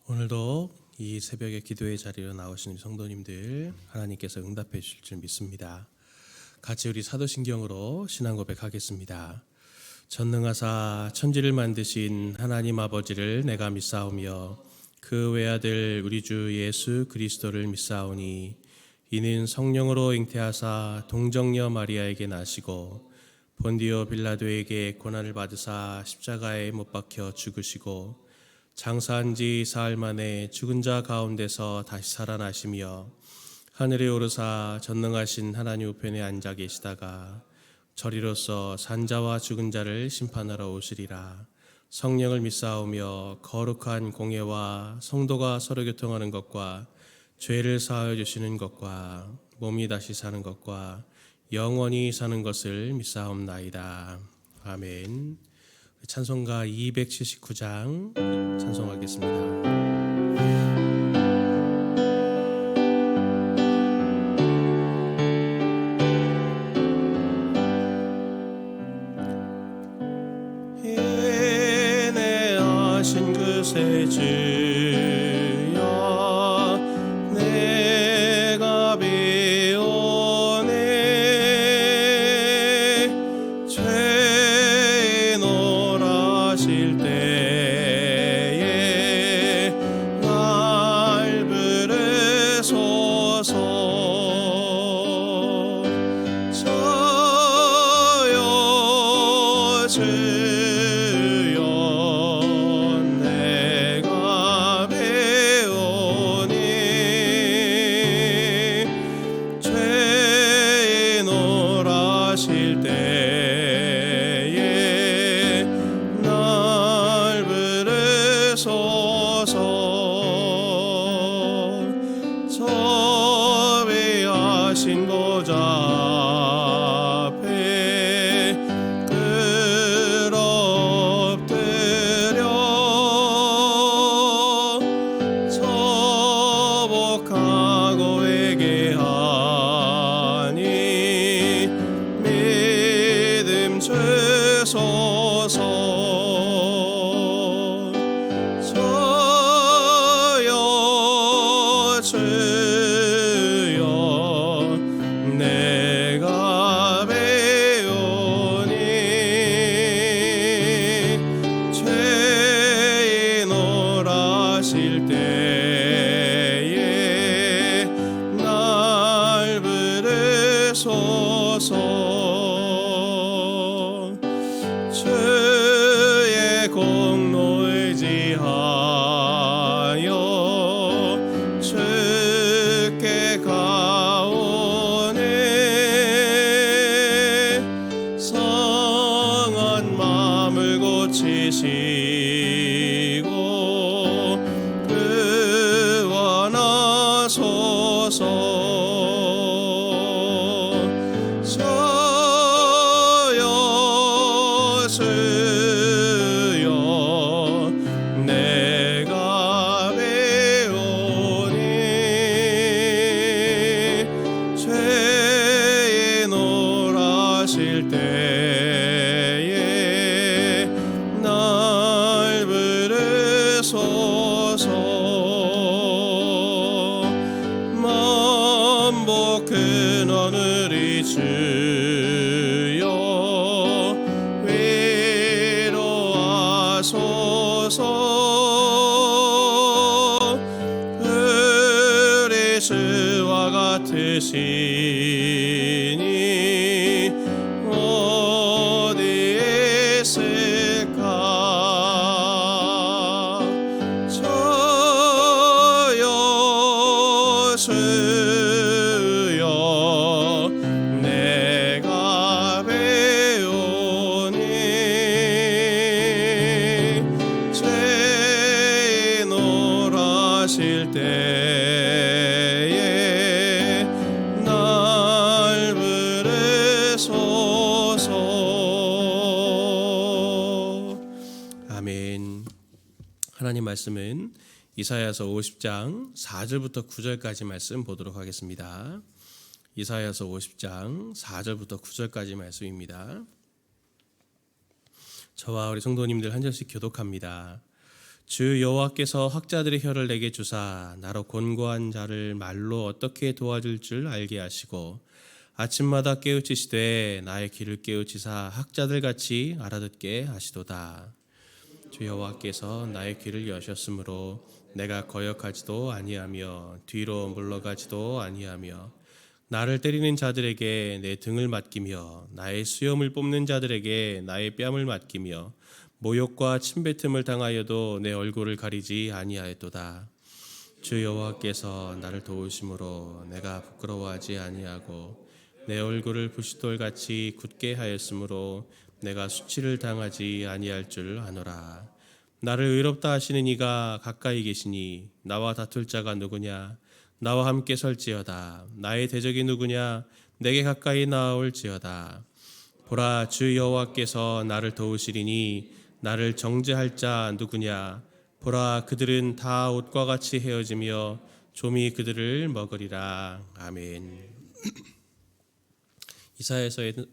오늘도 이 새벽에 기도의 자리로 나오시는 성도님들 하나님께서 응답해 주실 줄 믿습니다. 같이 우리 사도신경으로 신앙 고백하겠습니다. 전능하사 천지를 만드신 하나님 아버지를 내가 믿사오며 그 외아들 우리 주 예수 그리스도를 믿사오니 이는 성령으로 잉태하사 동정녀 마리아에게 나시고 본디오 빌라도에게 고난을 받으사 십자가에 못 박혀 죽으시고 장사한 지 사흘 만에 죽은 자 가운데서 다시 살아나시며 하늘에 오르사 전능하신 하나님 우편에 앉아 계시다가 저리로서 산자와 죽은 자를 심판하러 오시리라. 성령을 믿사오며 거룩한 공예와 성도가 서로 교통하는 것과 죄를 사하여 주시는 것과 몸이 다시 사는 것과 영원히 사는 것을 믿사옵나이다. 아멘. 찬송가 279장 찬송하겠습니다. 인내하신 그새 주여 내가 배우네 죄 놀라실 때에 날 부르소서 저여 주여 내가 배우니 죄 놀라실 때에 날 부르소서 섭외하신 보좌 앞에 엎드려 서복하고 회개하니 믿음 주소서 저여 주여 내가 배우니 죄 놀라실 때에 날 부르소서 주의 공로 의지하여 주께 가오네 성한 마음을 고치시고 구원하소서 저여 주여 내가 배우니 죄 놀라실 때에 날 부르소서 만복 근원으리 주여 위로하소서 우리 주와 같으시니 어디에 있을까 저여 주여 내가 배우니 죄 놀라실 때에 날 부르소서. 아멘. 하나님 말씀은 이사야서 50장 4절부터 9절까지 말씀 보도록 하겠습니다. 이사야서 50장 4절부터 9절까지 말씀입니다. 저와 우리 성도님들 한 절씩 교독합니다. 주 여호와께서 학자들의 혀를 내게 주사 나로 곤고한 자를 말로 어떻게 도와줄 줄 알게 하시고 아침마다 깨우치시되 나의 귀를 깨우치사 학자들 같이 알아듣게 하시도다. 주 여호와께서 나의 귀를 여셨으므로 내가 거역하지도 아니하며 뒤로 물러가지도 아니하며 나를 때리는 자들에게 내 등을 맡기며 나의 수염을 뽑는 자들에게 나의 뺨을 맡기며 모욕과 침뱉음을 당하여도 내 얼굴을 가리지 아니하였도다. 주 여호와께서 나를 도우심으로 내가 부끄러워하지 아니하고 내 얼굴을 부싯돌같이 굳게 하였으므로 내가 수치를 당하지 아니할 줄 아노라. 나를 의롭다 하시는 이가 가까이 계시니 나와 다툴 자가 누구냐? 나와 함께 설지어다. 나의 대적이 누구냐? 내게 가까이 나아올지어다. 보라, 주 여호와께서 나를 도우시리니 나를 정죄할 자 누구냐? 보라, 그들은 다 옷과 같이 헤어지며 좀이 그들을 먹으리라. 아멘.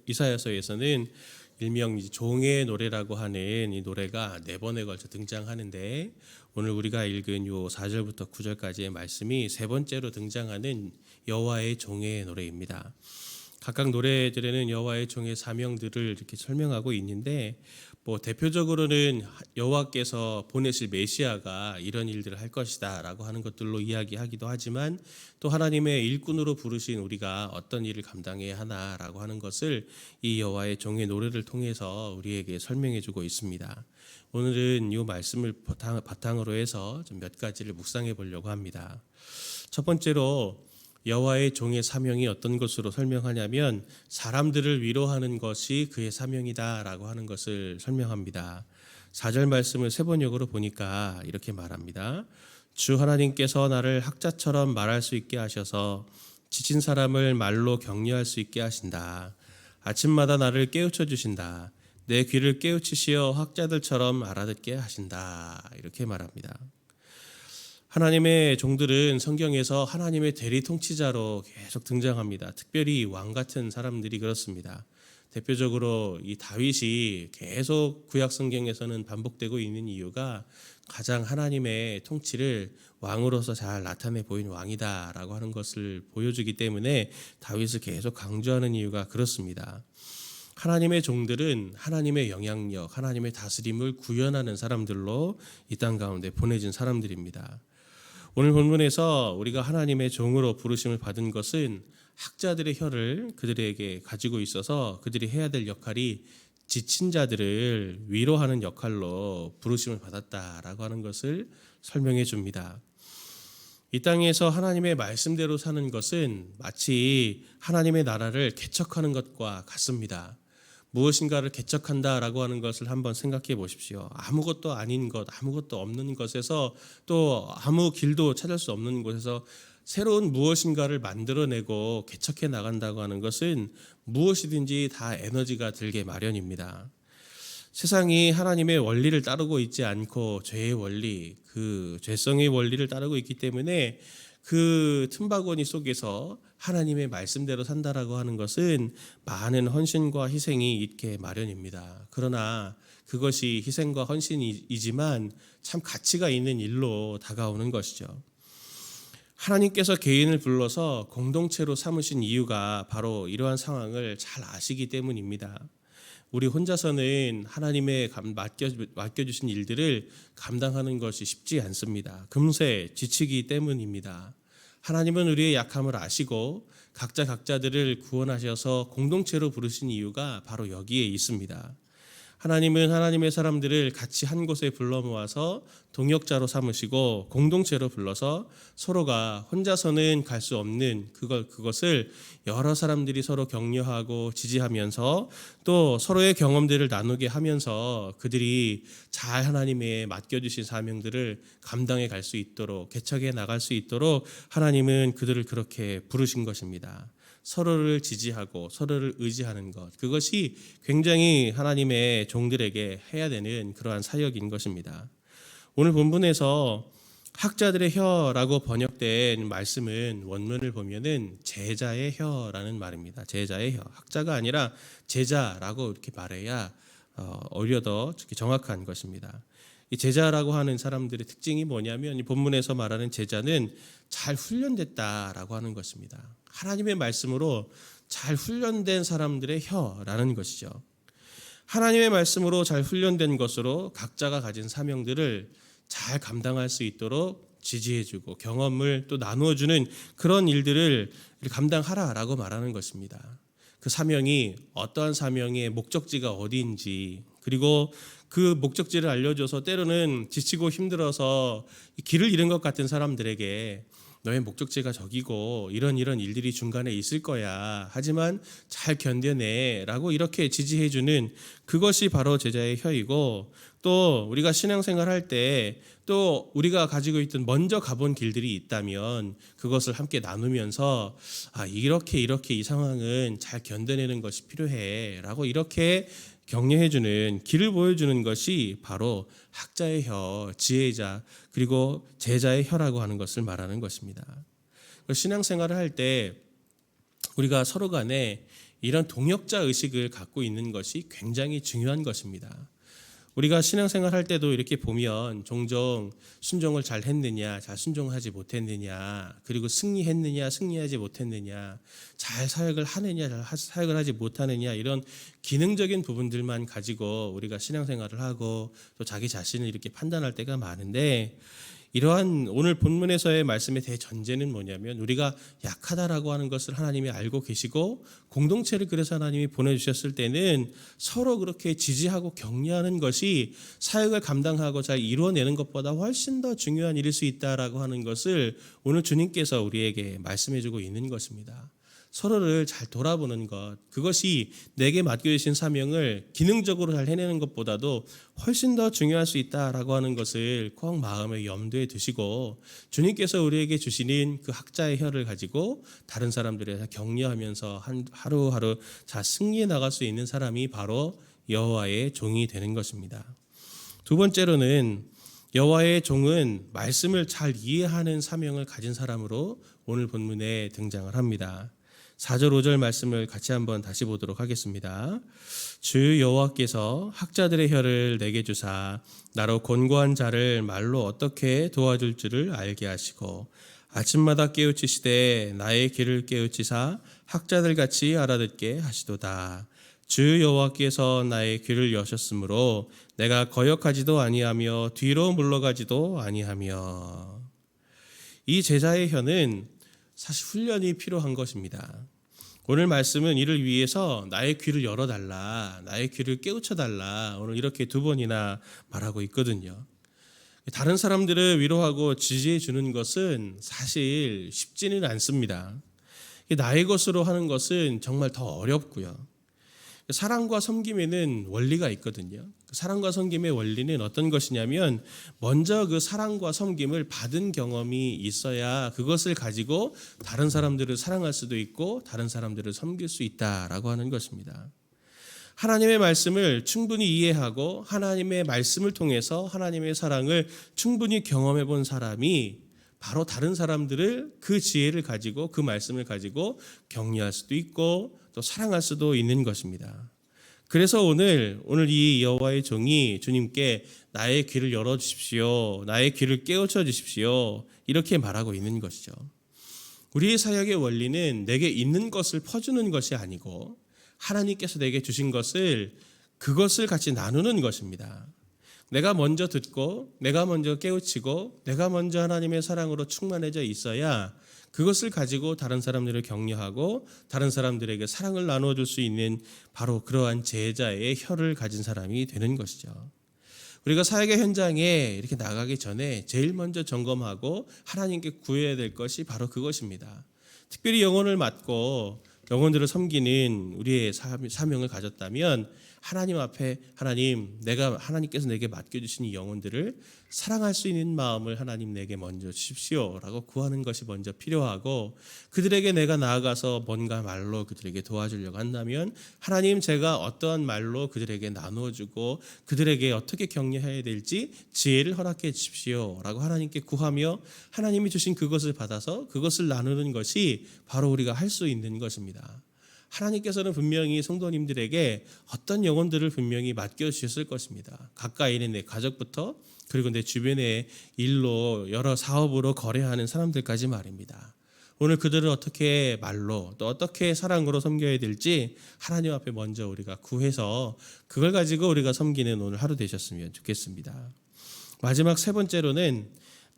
이사야서에서는 일명 종의 노래라고 하는 이 노래가 4번에 걸쳐 등장하는데, 오늘 우리가 읽은 요 4절부터 9절까지의 말씀이 3번째로 등장하는 여호와의 종의 노래입니다. 각각 노래들에는 여호와의 종의 사명들을 이렇게 설명하고 있는데, 대표적으로는 여호와께서 보내실 메시아가 이런 일들을 할 것이다 라고 하는 것들로 이야기하기도 하지만, 또 하나님의 일꾼으로 부르신 우리가 어떤 일을 감당해야 하나라고 하는 것을 이 여호와의 종의 노래를 통해서 우리에게 설명해 주고 있습니다. 오늘은 이 말씀을 바탕으로 해서 좀 몇 가지를 묵상해 보려고 합니다. 첫 번째로 여호와의 종의 사명이 어떤 것으로 설명하냐면, 사람들을 위로하는 것이 그의 사명이다라고 하는 것을 설명합니다. 4절 말씀을 세번역으로 보니까 이렇게 말합니다. 주 하나님께서 나를 학자처럼 말할 수 있게 하셔서 지친 사람을 말로 격려할 수 있게 하신다. 아침마다 나를 깨우쳐 주신다. 내 귀를 깨우치시어 학자들처럼 알아듣게 하신다. 이렇게 말합니다. 하나님의 종들은 성경에서 하나님의 대리 통치자로 계속 등장합니다. 특별히 왕 같은 사람들이 그렇습니다. 대표적으로 이 다윗이 계속 구약 성경에서는 반복되고 있는 이유가 가장 하나님의 통치를 왕으로서 잘 나타내 보인 왕이다라고 하는 것을 보여주기 때문에 다윗을 계속 강조하는 이유가 그렇습니다. 하나님의 종들은 하나님의 영향력, 하나님의 다스림을 구현하는 사람들로 이 땅 가운데 보내진 사람들입니다. 오늘 본문에서 우리가 하나님의 종으로 부르심을 받은 것은 학자들의 혀를 그들에게 가지고 있어서 그들이 해야 될 역할이 지친 자들을 위로하는 역할로 부르심을 받았다라고 하는 것을 설명해 줍니다. 이 땅에서 하나님의 말씀대로 사는 것은 마치 하나님의 나라를 개척하는 것과 같습니다. 무엇인가를 개척한다라고 하는 것을 한번 생각해 보십시오. 아무것도 아닌 것, 아무것도 없는 것에서, 또 아무 길도 찾을 수 없는 곳에서 새로운 무엇인가를 만들어내고 개척해 나간다고 하는 것은 무엇이든지 다 에너지가 들게 마련입니다. 세상이 하나님의 원리를 따르고 있지 않고 죄의 원리, 그 죄성의 원리를 따르고 있기 때문에 그 틈바구니 속에서 하나님의 말씀대로 산다라고 하는 것은 많은 헌신과 희생이 있게 마련입니다. 그러나 그것이 희생과 헌신이지만 참 가치가 있는 일로 다가오는 것이죠. 하나님께서 개인을 불러서 공동체로 삼으신 이유가 바로 이러한 상황을 잘 아시기 때문입니다. 우리 혼자서는 하나님의 맡겨주신 일들을 감당하는 것이 쉽지 않습니다. 금세 지치기 때문입니다. 하나님은 우리의 약함을 아시고 각자들을 구원하셔서 공동체로 부르신 이유가 바로 여기에 있습니다. 하나님은 하나님의 사람들을 같이 한 곳에 불러 모아서 동역자로 삼으시고 공동체로 불러서 서로가 혼자서는 갈 수 없는 그것을 여러 사람들이 서로 격려하고 지지하면서 또 서로의 경험들을 나누게 하면서 그들이 잘 하나님의 맡겨주신 사명들을 감당해 갈 수 있도록, 개척해 나갈 수 있도록 하나님은 그들을 그렇게 부르신 것입니다. 서로를 지지하고 서로를 의지하는 것, 그것이 굉장히 하나님의 종들에게 해야 되는 그러한 사역인 것입니다. 오늘 본문에서 학자들의 혀라고 번역된 말씀은 원문을 보면은 제자의 혀라는 말입니다. 제자의 혀, 학자가 아니라 제자라고 이렇게 말해야 오히려 더 정확한 것입니다. 이 제자라고 하는 사람들의 특징이 뭐냐면 이 본문에서 말하는 제자는 잘 훈련됐다라고 하는 것입니다. 하나님의 말씀으로 잘 훈련된 사람들의 혀라는 것이죠. 하나님의 말씀으로 잘 훈련된 것으로 각자가 가진 사명들을 잘 감당할 수 있도록 지지해주고 경험을 또 나누어주는 그런 일들을 감당하라라고 말하는 것입니다. 그 사명이 어떠한 사명의 목적지가 어디인지, 그리고 그 목적지를 알려줘서 때로는 지치고 힘들어서 길을 잃은 것 같은 사람들에게 너의 목적지가 저기고 이런 일들이 중간에 있을 거야. 하지만 잘 견뎌내라고 이렇게 지지해주는 그것이 바로 제자의 혀이고, 또 우리가 신앙생활 할 때 또 우리가 가지고 있던 먼저 가본 길들이 있다면 그것을 함께 나누면서 이렇게 이 상황은 잘 견뎌내는 것이 필요해라고 이렇게 격려해주는, 길을 보여주는 것이 바로 학자의 혀, 지혜자, 그리고 제자의 혀라고 하는 것을 말하는 것입니다. 신앙생활을 할 때 우리가 서로 간에 이런 동역자 의식을 갖고 있는 것이 굉장히 중요한 것입니다. 우리가 신앙생활 할 때도 이렇게 보면 종종 순종을 잘 했느냐, 잘 순종하지 못했느냐, 그리고 승리했느냐, 승리하지 못했느냐, 잘 사역을 하느냐, 잘 사역을 하지 못하느냐, 이런 기능적인 부분들만 가지고 우리가 신앙생활을 하고 또 자기 자신을 이렇게 판단할 때가 많은데, 이러한 오늘 본문에서의 말씀의 대전제는 뭐냐면 우리가 약하다라고 하는 것을 하나님이 알고 계시고 공동체를 그래서 하나님이 보내주셨을 때는 서로 그렇게 지지하고 격려하는 것이 사역을 감당하고 잘 이루어내는 것보다 훨씬 더 중요한 일일 수 있다라고 하는 것을 오늘 주님께서 우리에게 말씀해주고 있는 것입니다. 서로를 잘 돌아보는 것, 그것이 내게 맡겨주신 사명을 기능적으로 잘 해내는 것보다도 훨씬 더 중요할 수 있다라고 하는 것을 꼭 마음에 염두에 두시고, 주님께서 우리에게 주시는 그 학자의 혀를 가지고 다른 사람들에 격려하면서 하루하루 잘 승리해 나갈 수 있는 사람이 바로 여호와의 종이 되는 것입니다. 두 번째로는 여호와의 종은 말씀을 잘 이해하는 사명을 가진 사람으로 오늘 본문에 등장을 합니다. 4절 5절 말씀을 같이 한번 다시 보도록 하겠습니다. 주 여호와께서 학자들의 혀를 내게 주사 나로 곤고한 자를 말로 어떻게 도와줄 줄을 알게 하시고 아침마다 깨우치시되 나의 귀를 깨우치사 학자들 같이 알아듣게 하시도다. 주 여호와께서 나의 귀를 여셨으므로 내가 거역하지도 아니하며 뒤로 물러가지도 아니하며. 이 제자의 혀는 사실 훈련이 필요한 것입니다. 오늘 말씀은 이를 위해서 나의 귀를 열어달라, 나의 귀를 깨우쳐달라, 오늘 이렇게 두 번이나 말하고 있거든요. 다른 사람들을 위로하고 지지해 주는 것은 사실 쉽지는 않습니다. 나의 것으로 하는 것은 정말 더 어렵고요. 사랑과 섬김에는 원리가 있거든요. 사랑과 섬김의 원리는 어떤 것이냐면 먼저 그 사랑과 섬김을 받은 경험이 있어야 그것을 가지고 다른 사람들을 사랑할 수도 있고 다른 사람들을 섬길 수 있다라고 하는 것입니다. 하나님의 말씀을 충분히 이해하고 하나님의 말씀을 통해서 하나님의 사랑을 충분히 경험해 본 사람이 바로 다른 사람들을 그 지혜를 가지고 그 말씀을 가지고 격려할 수도 있고 또 사랑할 수도 있는 것입니다. 그래서 오늘 이 여호와의 종이 주님께 나의 귀를 열어주십시오, 나의 귀를 깨우쳐 주십시오, 이렇게 말하고 있는 것이죠. 우리의 사역의 원리는 내게 있는 것을 퍼주는 것이 아니고 하나님께서 내게 주신 것을 그것을 같이 나누는 것입니다. 내가 먼저 듣고 내가 먼저 깨우치고 내가 먼저 하나님의 사랑으로 충만해져 있어야 그것을 가지고 다른 사람들을 격려하고 다른 사람들에게 사랑을 나눠줄 수 있는 바로 그러한 제자의 혀를 가진 사람이 되는 것이죠. 우리가 사역의 현장에 이렇게 나가기 전에 제일 먼저 점검하고 하나님께 구해야 될 것이 바로 그것입니다. 특별히 영혼을 맡고 영혼들을 섬기는 우리의 사명을 가졌다면 하나님 앞에 하나님께서 내게 맡겨주신 이 영혼들을 사랑할 수 있는 마음을 하나님 내게 먼저 주십시오라고 구하는 것이 먼저 필요하고, 그들에게 내가 나아가서 뭔가 말로 그들에게 도와주려고 한다면 하나님 제가 어떠한 말로 그들에게 나누어주고 그들에게 어떻게 격려해야 될지 지혜를 허락해 주십시오라고 하나님께 구하며 하나님이 주신 그것을 받아서 그것을 나누는 것이 바로 우리가 할 수 있는 것입니다. 하나님께서는 분명히 성도님들에게 어떤 영혼들을 분명히 맡겨주셨을 것입니다. 가까이 있는 내 가족부터 그리고 내 주변의 일로 여러 사업으로 거래하는 사람들까지 말입니다. 오늘 그들을 어떻게 말로 또 어떻게 사랑으로 섬겨야 될지 하나님 앞에 먼저 우리가 구해서 그걸 가지고 우리가 섬기는 오늘 하루 되셨으면 좋겠습니다. 마지막 세 번째로는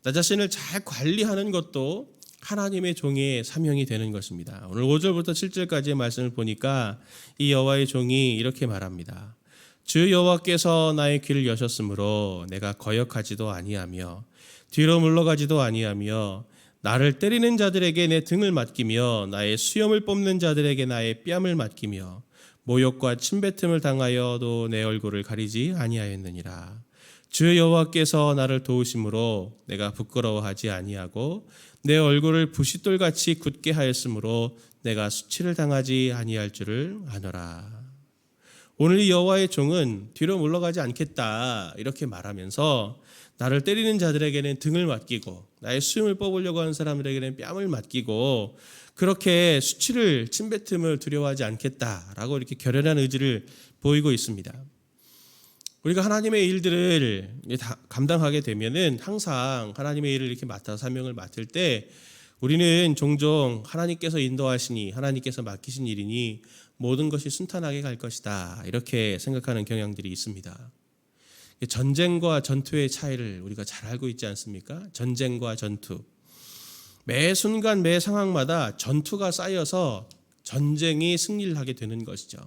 나 자신을 잘 관리하는 것도 하나님의 종의 사명이 되는 것입니다. 오늘 5절부터 7절까지의 말씀을 보니까 이 여호와의 종이 이렇게 말합니다. 주 여호와께서 나의 귀를 여셨으므로 내가 거역하지도 아니하며 뒤로 물러가지도 아니하며 나를 때리는 자들에게 내 등을 맡기며 나의 수염을 뽑는 자들에게 나의 뺨을 맡기며 모욕과 침뱉음을 당하여도 내 얼굴을 가리지 아니하였느니라. 주 여호와께서 나를 도우심으로 내가 부끄러워하지 아니하고 내 얼굴을 부싯돌같이 굳게 하였으므로 내가 수치를 당하지 아니할 줄을 아노라. 오늘 이 여호와의 종은 뒤로 물러가지 않겠다 이렇게 말하면서 나를 때리는 자들에게는 등을 맡기고 나의 수염을 뽑으려고 하는 사람들에게는 뺨을 맡기고 그렇게 수치를 침뱉음을 두려워하지 않겠다라고 이렇게 결연한 의지를 보이고 있습니다. 우리가 하나님의 일들을 감당하게 되면은 항상 하나님의 일을 이렇게 맡아 사명을 맡을 때 우리는 종종 하나님께서 인도하시니 하나님께서 맡기신 일이니 모든 것이 순탄하게 갈 것이다 이렇게 생각하는 경향들이 있습니다. 전쟁과 전투의 차이를 우리가 잘 알고 있지 않습니까? 전쟁과 전투. 매 순간 매 상황마다 전투가 쌓여서 전쟁이 승리를 하게 되는 것이죠.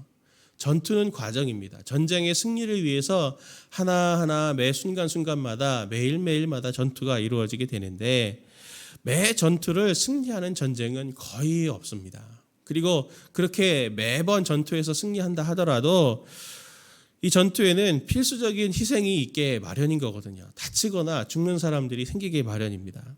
전투는 과정입니다. 전쟁의 승리를 위해서 하나하나 매 순간순간마다 매일매일마다 전투가 이루어지게 되는데 매 전투를 승리하는 전쟁은 거의 없습니다. 그리고 그렇게 매번 전투에서 승리한다 하더라도 이 전투에는 필수적인 희생이 있게 마련인 거거든요. 다치거나 죽는 사람들이 생기게 마련입니다.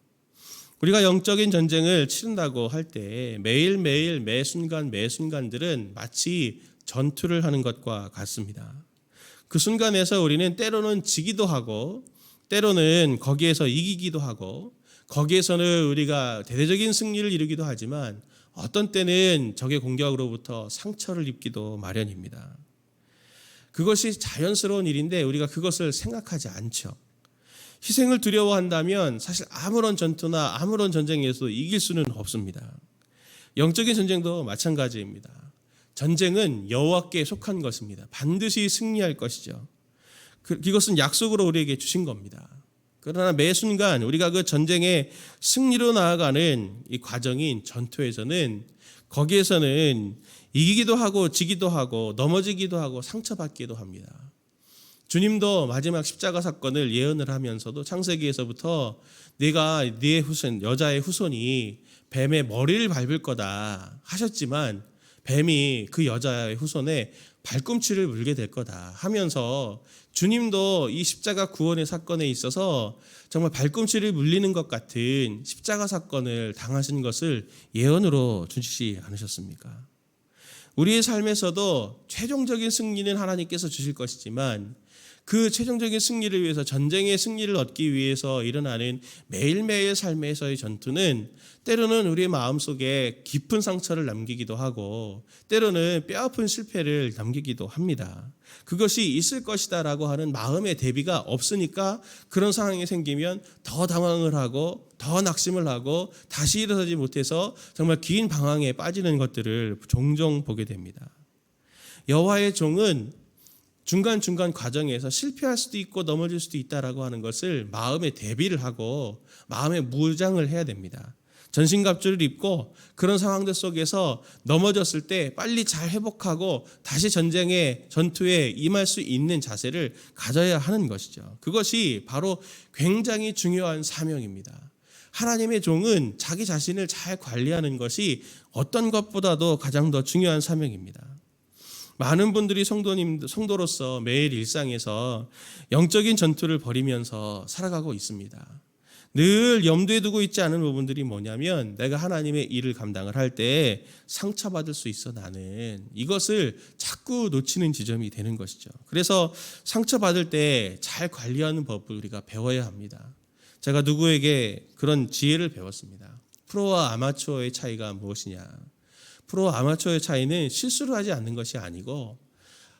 우리가 영적인 전쟁을 치른다고 할 때 매일매일 매 순간 매 순간들은 마치 전투를 하는 것과 같습니다. 그 순간에서 우리는 때로는 지기도 하고 때로는 거기에서 이기기도 하고 거기에서는 우리가 대대적인 승리를 이루기도 하지만 어떤 때는 적의 공격으로부터 상처를 입기도 마련입니다. 그것이 자연스러운 일인데 우리가 그것을 생각하지 않죠. 희생을 두려워한다면 사실 아무런 전투나 아무런 전쟁에서 이길 수는 없습니다. 영적인 전쟁도 마찬가지입니다. 전쟁은 여호와께 속한 것입니다. 반드시 승리할 것이죠. 이것은 약속으로 우리에게 주신 겁니다. 그러나 매 순간 우리가 그 전쟁의 승리로 나아가는 이 과정인 전투에서는 거기에서는 이기기도 하고 지기도 하고 넘어지기도 하고 상처받기도 합니다. 주님도 마지막 십자가 사건을 예언을 하면서도 창세기에서부터 네가 네 후손 여자의 후손이 뱀의 머리를 밟을 거다 하셨지만 뱀이 그 여자의 후손에 발꿈치를 물게 될 거다 하면서 주님도 이 십자가 구원의 사건에 있어서 정말 발꿈치를 물리는 것 같은 십자가 사건을 당하신 것을 예언으로 주시지 않으셨습니까? 우리의 삶에서도 최종적인 승리는 하나님께서 주실 것이지만 그 최종적인 승리를 위해서 전쟁의 승리를 얻기 위해서 일어나는 매일매일 삶에서의 전투는 때로는 우리의 마음속에 깊은 상처를 남기기도 하고 때로는 뼈아픈 실패를 남기기도 합니다. 그것이 있을 것이다 라고 하는 마음의 대비가 없으니까 그런 상황이 생기면 더 당황을 하고 더 낙심을 하고 다시 일어서지 못해서 정말 긴 방황에 빠지는 것들을 종종 보게 됩니다. 여호와의 종은 중간중간 과정에서 실패할 수도 있고 넘어질 수도 있다라고 하는 것을 마음의 대비를 하고 마음의 무장을 해야 됩니다. 전신갑주를 입고 그런 상황들 속에서 넘어졌을 때 빨리 잘 회복하고 다시 전투에 임할 수 있는 자세를 가져야 하는 것이죠. 그것이 바로 굉장히 중요한 사명입니다. 하나님의 종은 자기 자신을 잘 관리하는 것이 어떤 것보다도 가장 더 중요한 사명입니다. 많은 분들이 성도로서 매일 일상에서 영적인 전투를 벌이면서 살아가고 있습니다. 늘 염두에 두고 있지 않은 부분들이 뭐냐면 내가 하나님의 일을 감당을 할 때 상처받을 수 있어 나는 이것을 자꾸 놓치는 지점이 되는 것이죠. 그래서 상처받을 때 잘 관리하는 법을 우리가 배워야 합니다. 제가 누구에게 그런 지혜를 배웠습니다. 프로와 아마추어의 차이가 무엇이냐. 프로 아마추어의 차이는 실수를 하지 않는 것이 아니고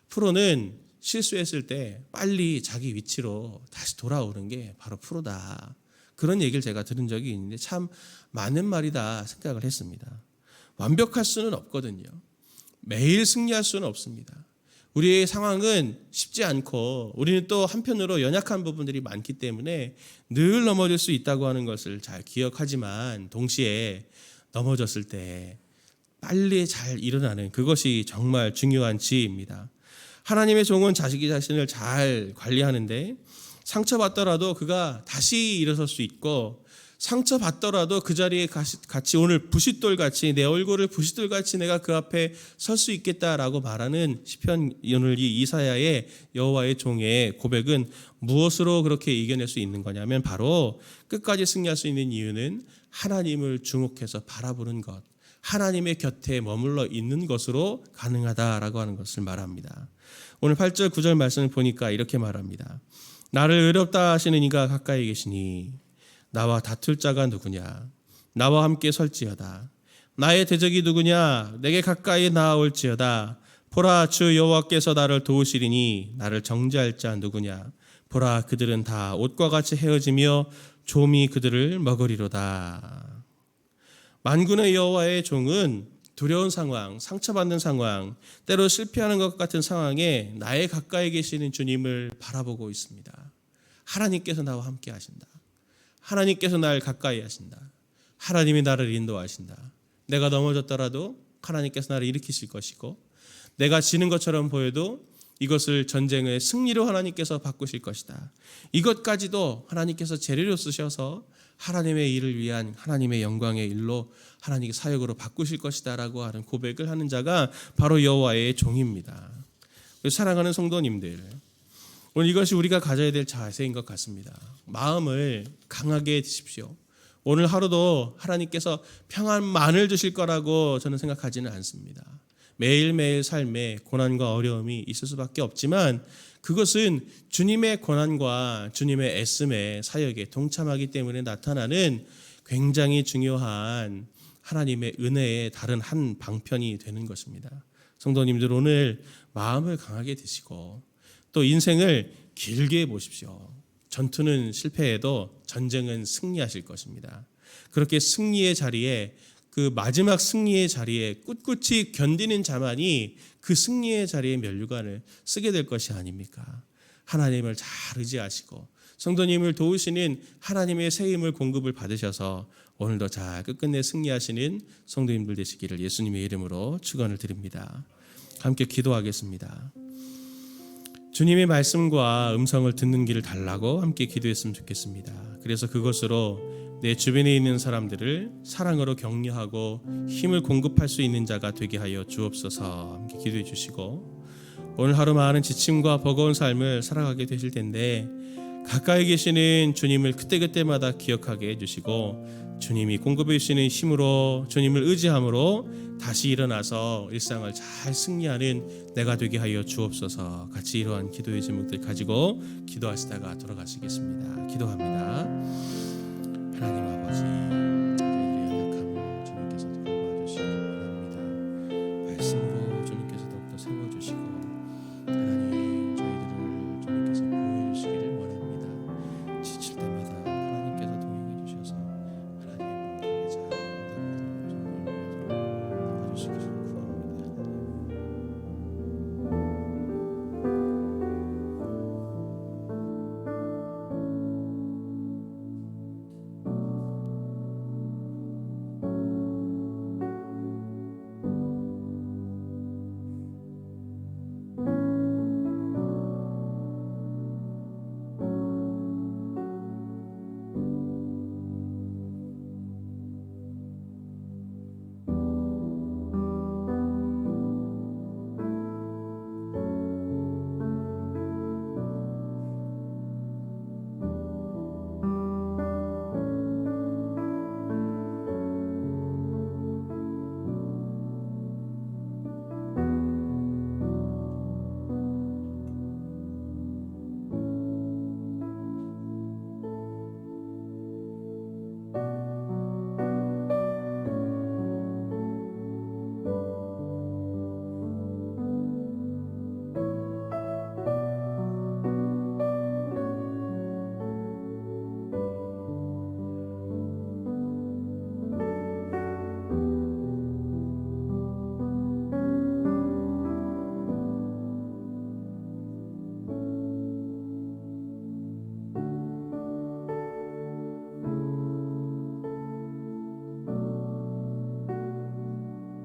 프로는 실수했을 때 빨리 자기 위치로 다시 돌아오는 게 바로 프로다. 그런 얘기를 제가 들은 적이 있는데 참 맞는 말이다 생각을 했습니다. 완벽할 수는 없거든요. 매일 승리할 수는 없습니다. 우리의 상황은 쉽지 않고 우리는 또 한편으로 연약한 부분들이 많기 때문에 늘 넘어질 수 있다고 하는 것을 잘 기억하지만 동시에 넘어졌을 때 빨리 잘 일어나는 그것이 정말 중요한 지혜입니다. 하나님의 종은 자기 자신을 잘 관리하는데 상처받더라도 그가 다시 일어설 수 있고 상처받더라도 그 자리에 같이 오늘 부싯돌같이 내 얼굴을 부싯돌같이 내가 그 앞에 설 수 있겠다라고 말하는 시편 오늘 이 이사야의 여호와의 종의 고백은 무엇으로 그렇게 이겨낼 수 있는 거냐면 바로 끝까지 승리할 수 있는 이유는 하나님을 주목해서 바라보는 것, 하나님의 곁에 머물러 있는 것으로 가능하다라고 하는 것을 말합니다. 오늘 8절 9절 말씀을 보니까 이렇게 말합니다. 나를 의롭다 하시는 이가 가까이 계시니 나와 다툴 자가 누구냐? 나와 함께 설지어다. 나의 대적이 누구냐? 내게 가까이 나아올지어다. 보라, 주 여호와께서 나를 도우시리니 나를 정죄할 자 누구냐? 보라, 그들은 다 옷과 같이 헤어지며 좀이 그들을 먹으리로다. 만군의 여호와의 종은 두려운 상황, 상처받는 상황, 때로 실패하는 것 같은 상황에 나의 가까이 계시는 주님을 바라보고 있습니다. 하나님께서 나와 함께 하신다. 하나님께서 나를 가까이 하신다. 하나님이 나를 인도하신다. 내가 넘어졌더라도 하나님께서 나를 일으키실 것이고 내가 지는 것처럼 보여도 이것을 전쟁의 승리로 하나님께서 바꾸실 것이다. 이것까지도 하나님께서 재료로 쓰셔서 하나님의 일을 위한 하나님의 영광의 일로 하나님의 사역으로 바꾸실 것이다 라고 하는 고백을 하는 자가 바로 여호와의 종입니다. 사랑하는 성도님들, 오늘 이것이 우리가 가져야 될 자세인 것 같습니다. 마음을 강하게 드십시오. 오늘 하루도 하나님께서 평안만을 주실 거라고 저는 생각하지는 않습니다. 매일매일 삶에 고난과 어려움이 있을 수밖에 없지만 그것은 주님의 고난과 주님의 애씀의 사역에 동참하기 때문에 나타나는 굉장히 중요한 하나님의 은혜의 다른 한 방편이 되는 것입니다. 성도님들, 오늘 마음을 강하게 드시고 또 인생을 길게 보십시오. 전투는 실패해도 전쟁은 승리하실 것입니다. 그렇게 승리의 자리에 그 마지막 승리의 자리에 꿋꿋이 견디는 자만이 그 승리의 자리에 면류관을 쓰게 될 것이 아닙니까? 하나님을 잘 의지하시고 성도님을 도우시는 하나님의 새 힘을 공급을 받으셔서 오늘도 잘 끝끝내 승리하시는 성도님들 되시기를 예수님의 이름으로 축원을 드립니다. 함께 기도하겠습니다. 주님의 말씀과 음성을 듣는 길을 달라고 함께 기도했으면 좋겠습니다. 그래서 그것으로 내 주변에 있는 사람들을 사랑으로 격려하고 힘을 공급할 수 있는 자가 되게 하여 주옵소서. 함께 기도해 주시고 오늘 하루 많은 지침과 버거운 삶을 살아가게 되실 텐데 가까이 계시는 주님을 그때그때마다 기억하게 해주시고 주님이 공급해 주시는 힘으로 주님을 의지함으로 다시 일어나서 일상을 잘 승리하는 내가 되게 하여 주옵소서. 같이 이러한 기도의 제목들 가지고 기도하시다가 돌아가시겠습니다. 기도합니다. 하나님 아버지,